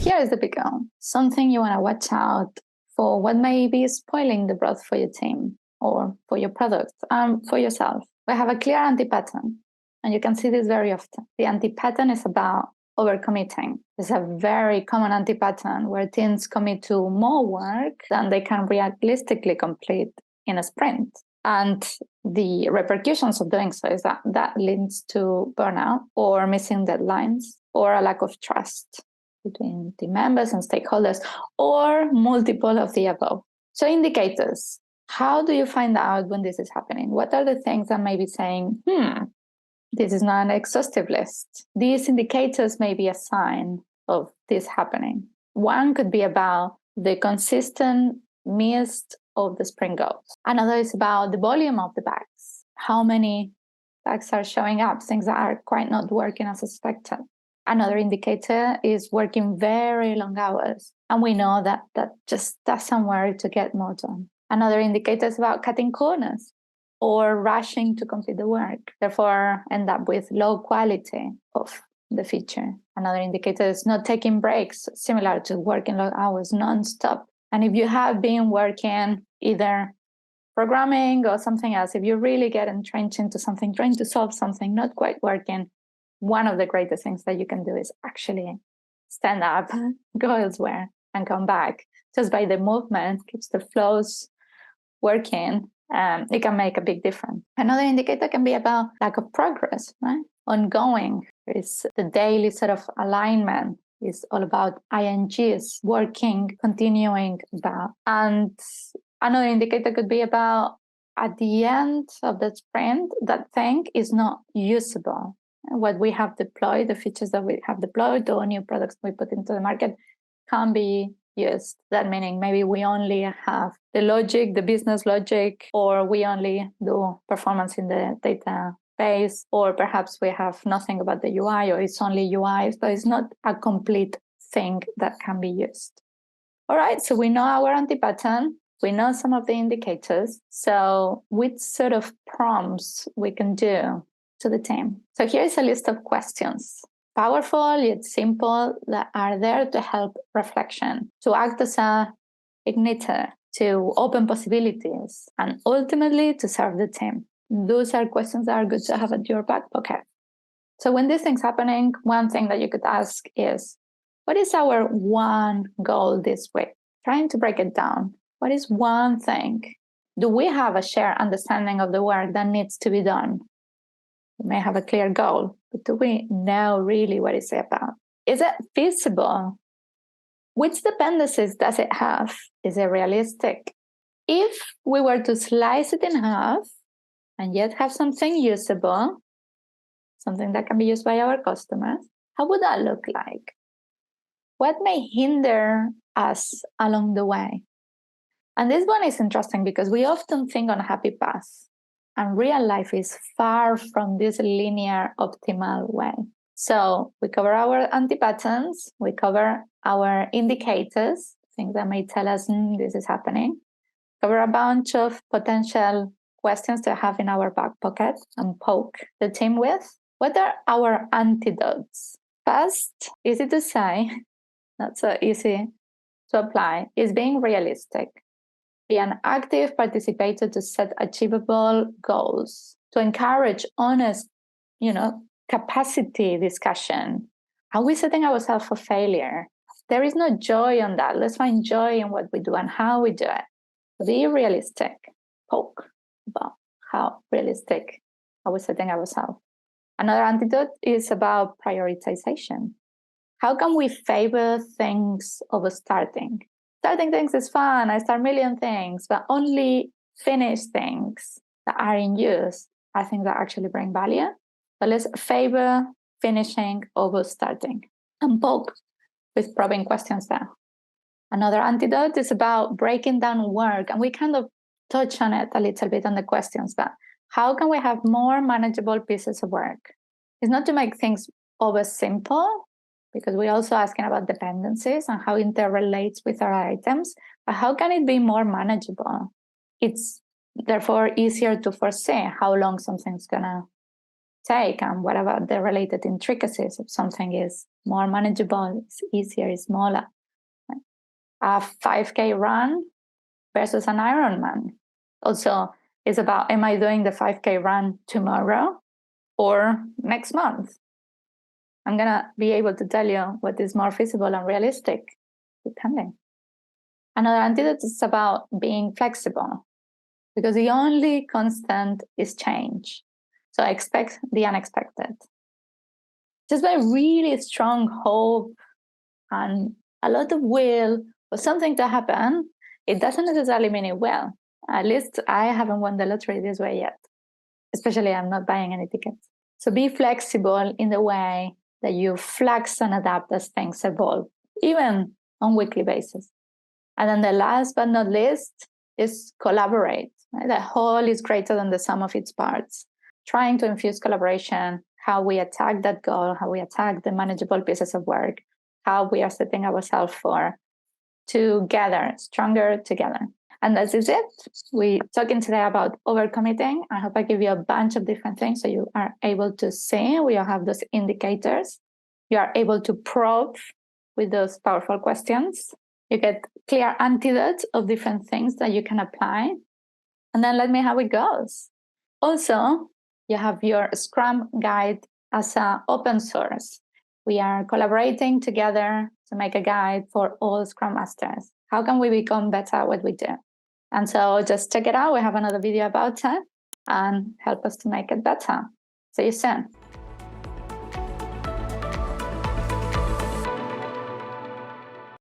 Here is the big one. Something you want to watch out for what may be spoiling the growth for your team or for your product and for yourself. We have a clear anti-pattern, and you can see this very often. The anti-pattern is about overcommitting. It's a very common anti-pattern where teams commit to more work than they can realistically complete in a sprint. And the repercussions of doing so is that leads to burnout or missing deadlines or a lack of trust between team members and stakeholders, or multiple of the above. So indicators. How do you find out when this is happening? What are the things that may be saying, this is not an exhaustive list? These indicators may be a sign of this happening. One could be about the consistent missed of the sprint goals. Another is about the volume of the bags. How many bags are showing up, things that are quite not working as expected. Another indicator is working very long hours. And we know that just doesn't work to get more done. Another indicator is about cutting corners or rushing to complete the work, therefore end up with low quality of the feature. Another indicator is not taking breaks, similar to working long hours non-stop. And if you have been working either programming or something else, if you really get entrenched into something, trying to solve something not quite working, one of the greatest things that you can do is actually stand up, go elsewhere, and come back. Just by the movement, keeps the flows working. It can make a big difference. Another indicator can be about lack of progress, right? Ongoing. It's the daily sort of alignment. It's all about INGs, working, continuing that. And another indicator could be about at the end of the sprint, that thing is not usable. What we have deployed, the features that we have deployed, or new products we put into the market can be used. That meaning maybe we only have the logic, the business logic, or we only do performance in the database, or perhaps we have nothing about the UI, or it's only UI, so it's not a complete thing that can be used. All right, so we know our anti-pattern, we know some of the indicators, so which sort of prompts we can do to the team? So here's a list of questions. Powerful yet simple, that are there to help reflection, to act as a igniter, to open possibilities, and ultimately to serve the team. Those are questions that are good to have at your back pocket. So when this thing's happening, one thing that you could ask is, what is our one goal this week? Trying to break it down. What is one thing? Do we have a shared understanding of the work that needs to be done? We may have a clear goal, but do we know really what it's about? Is it feasible? Which dependencies does it have? Is it realistic? If we were to slice it in half and yet have something usable, something that can be used by our customers, how would that look like? What may hinder us along the way? And this one is interesting because we often think on happy paths. And real life is far from this linear, optimal way. So we cover our anti-patterns, we cover our indicators, things that may tell us this is happening, cover a bunch of potential questions to have in our back pocket and poke the team with. What are our antidotes? First, easy to say, not so easy to apply, is being realistic. Be an active participator to set achievable goals, to encourage honest, capacity discussion. Are we setting ourselves for failure? There is no joy on that. Let's find joy in what we do and how we do it. Be realistic. Poke about how realistic are we setting ourselves. Another antidote is about prioritization. How can we favor things over starting? Starting things is fun. I start a million things, but only finish things that are in use are things that actually bring value. So let's favor finishing over starting and poke with probing questions there. Another antidote is about breaking down work. And we kind of touch on it a little bit on the questions, but how can we have more manageable pieces of work? It's not to make things over simple, because we're also asking about dependencies and how it interrelates with our items, but how can it be more manageable? It's therefore easier to foresee how long something's gonna take and whatever the related intricacies of something is more manageable, it's easier, it's smaller. A 5K run versus an Ironman. Also, it's about, am I doing the 5K run tomorrow or next month? I'm going to be able to tell you what is more feasible and realistic, depending. Another antidote is about being flexible, because the only constant is change. So I expect the unexpected. Just by really strong hope and a lot of will for something to happen, it doesn't necessarily mean it will. At least I haven't won the lottery this way yet. Especially I'm not buying any tickets. So be flexible in the way that you flex and adapt as things evolve, even on weekly basis. And then the last but not least is collaborate. Right? The whole is greater than the sum of its parts. Trying to infuse collaboration, how we attack that goal, how we attack the manageable pieces of work, how we are setting ourselves for together, stronger together. And that is it. We're talking today about overcommitting. I hope I give you a bunch of different things so you are able to see. We all have those indicators. You are able to probe with those powerful questions. You get clear antidotes of different things that you can apply. And then let me know how it goes. Also, you have your Scrum guide as an open source. We are collaborating together to make a guide for all Scrum Masters. How can we become better at what we do? And so just check it out. We have another video about it and help us to make it better. See you soon.